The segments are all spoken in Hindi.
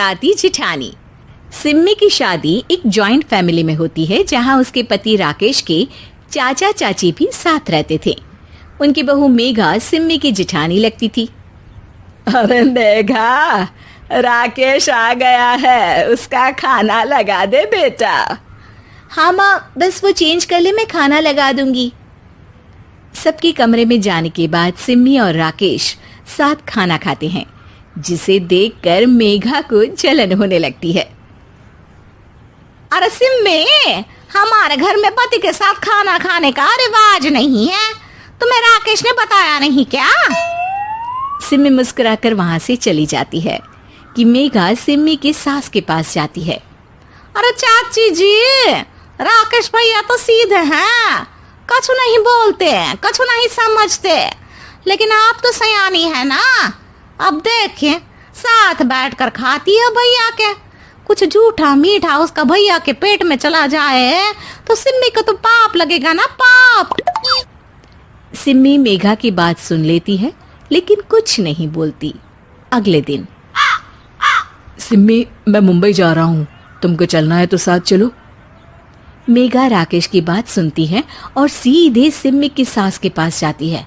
लड़ाती जिठानी। सिम्मी की शादी एक जॉइंट फैमिली में होती है, जहां उसके पति राकेश के चाचा चाची भी साथ रहते थे। उनकी बहू मेघा सिम्मी की जिठानी लगती थी। अरे मेघा, राकेश आ गया है, उसका खाना लगा दे बेटा। हाँ माँ, बस वो चेंज कर ले, मैं खाना लगा दूंगी। सबके कमरे में जाने के बाद सिम्मी और राकेश साथ खाना खाते हैं, जिसे देखकर मेघा को जलन होने लगती है। अरे सिम्मी, हमारे घर में पति के साथ खाना खाने का रिवाज नहीं है, तुम्हें राकेश ने बताया नहीं क्या? सिम्मी मुस्कुराकर वहां से चली जाती है कि मेघा सिम्मी की सास के पास जाती है। अरे चाची जी, राकेश भैया तो सीधे हैं, कछु नहीं बोलते, कछु नहीं समझते, लेकिन आप तो सयानी है ना। अब देखिए, साथ बैठकर खाती है भैया के, कुछ झूठा मीठा उसका भैया के पेट में चला जाए तो सिम्मी को तो पाप लगेगा ना, पाप। सिम्मी मेघा की बात सुन लेती है, लेकिन कुछ नहीं बोलती। अगले दिन, सिम्मी, मैं मुंबई जा रहा हूँ, तुमको चलना है तो साथ चलो। मेघा राकेश की बात सुनती है और सीधे सिम्मी की सास के पास जाती है।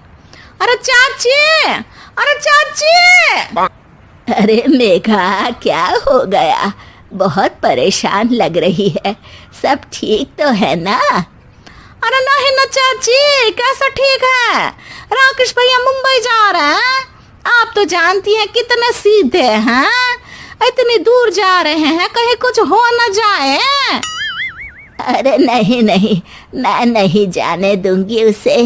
अरे चाची, अरे चाची। अरे मेघा, क्या हो गया? बहुत परेशान लग रही है, सब ठीक तो है ना? अरे नहीं ना चाची, कैसा ठीक है? राकेश भैया मुंबई जा रहे हैं, आप तो जानती हैं कितने सीधे हैं, इतनी दूर जा रहे हैं, कहीं कुछ हो न जाए। अरे नहीं नहीं, मैं नहीं जाने दूंगी उसे।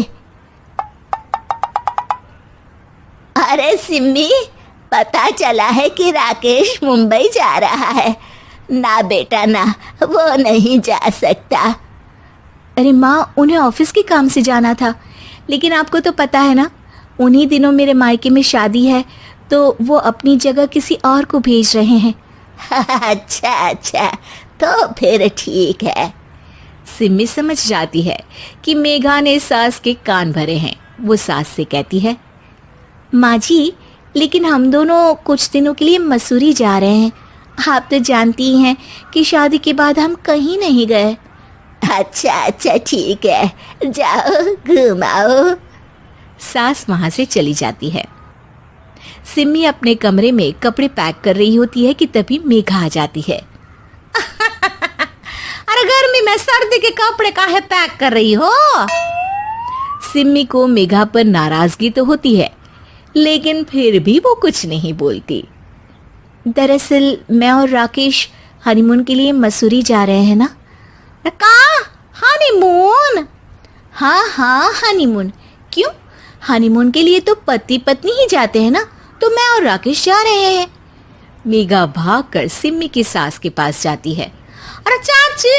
अरे सिम्मी, पता चला है कि राकेश मुंबई जा रहा है। ना बेटा ना, वो नहीं जा सकता। अरे माँ, उन्हें ऑफिस के काम से जाना था, लेकिन आपको तो पता है ना, उन्हीं दिनों मेरे मायके में शादी है, तो वो अपनी जगह किसी और को भेज रहे हैं। अच्छा अच्छा, तो फिर ठीक है। सिम्मी समझ जाती है कि मेघा ने सास के कान भरे हैं। वो सास से कहती है, माँ जी, लेकिन हम दोनों कुछ दिनों के लिए मसूरी जा रहे हैं। आप तो जानती हैं कि शादी के बाद हम कहीं नहीं गए। अच्छा अच्छा, ठीक है, जाओ घुमाओ। सास वहां से चली जाती है। सिम्मी अपने कमरे में कपड़े पैक कर रही होती है कि तभी मेघा आ जाती है। अरे गर्मी में सर्दी के कपड़े काहे पैक कर रही हो? सिम्मी को मेघा पर नाराजगी तो होती है, लेकिन फिर भी वो कुछ नहीं बोलती। दरअसल मैं और राकेश हनीमून के लिए मसूरी जा रहे हैं ना। का हनीमून? हाँ हाँ, हनीमून। क्यों? हनीमून के लिए तो पति पत्नी ही जाते हैं ना, तो मैं और राकेश जा रहे हैं। मेघा भागकर सिम्मी की सास के पास जाती है। अरे चाची,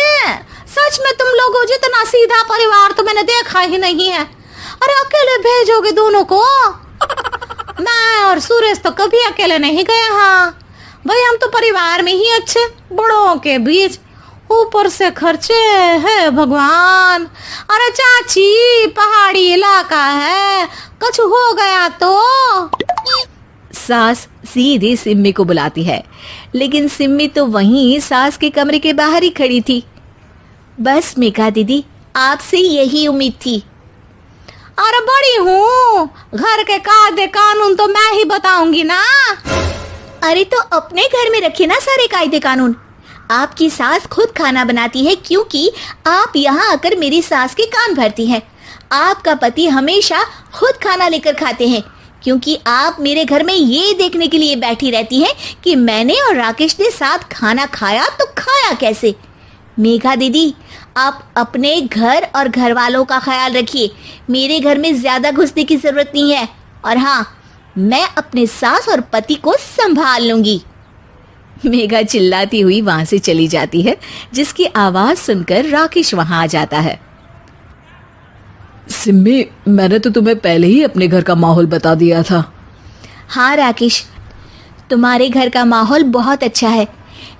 सच में तुम लोगों जितना सीधा परिवार तो मैंने देखा ही नहीं है। अरे अकेले भेजोगे दोनों को? मैं और सुरेश तो कभी अकेले नहीं गए। हाँ भाई, हम तो परिवार में ही अच्छे, बड़ों के बीच, ऊपर से खर्चे है भगवान। अरे चाची, पहाड़ी इलाका है, कुछ हो गया तो? सास सीधे सिम्मी को बुलाती है, लेकिन सिम्मी तो वहीं सास के कमरे के बाहर ही खड़ी थी। बस मेघा दीदी, आपसे यही उम्मीद थी। अरे बड़ी हूँ, घर के कायदे कानून तो मैं ही बताऊंगी ना। अरे तो अपने घर में रखिए ना सारे कायदे कानून। आपकी सास खुद खाना बनाती है, क्योंकि आप यहाँ आकर मेरी सास के कान भरती हैं। आपका पति हमेशा खुद खाना लेकर खाते हैं, क्योंकि आप मेरे घर में ये देखने के लिए बैठी रहती हैं कि मैंने और राकेश ने साथ खाना खाया तो खाया कैसे। मेघा दीदी, आप अपने घर और घर वालों का ख्याल रखिए, मेरे घर में ज्यादा घुसने की जरूरत नहीं है। और हाँ, मैं अपने सास और पति को संभाल लूंगी। मेघा चिल्लाती हुई वहां से चली जाती है, जिसकी आवाज सुनकर राकेश वहां आ जाता है। सिम्मी, मैंने तो तुम्हें पहले ही अपने घर का माहौल बता दिया था। हाँ राकेश, तुम्हारे घर का माहौल बहुत अच्छा है,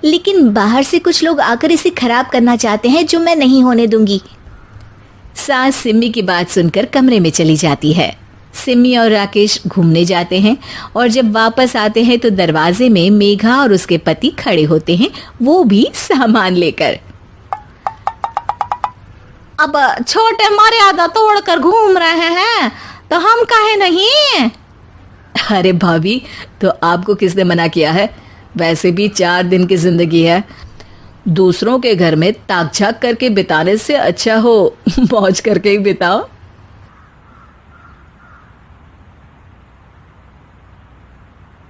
लेकिन बाहर से कुछ लोग आकर इसे खराब करना चाहते हैं, जो मैं नहीं होने दूंगी। सास सिम्मी की बात सुनकर कमरे में चली जाती है। सिमी और राकेश घूमने जाते हैं और जब वापस आते हैं तो दरवाजे में मेघा और उसके पति खड़े होते हैं, वो भी सामान लेकर। अब छोटे मर्यादा तोड़कर घूम रहे हैं तो हम काहे नहीं। अरे भाभी, तो आपको किसने मना किया है? वैसे भी 4 दिन की जिंदगी है, दूसरों के घर में ताक झाक करके बिताने से अच्छा हो मौज करके ही बिताओ।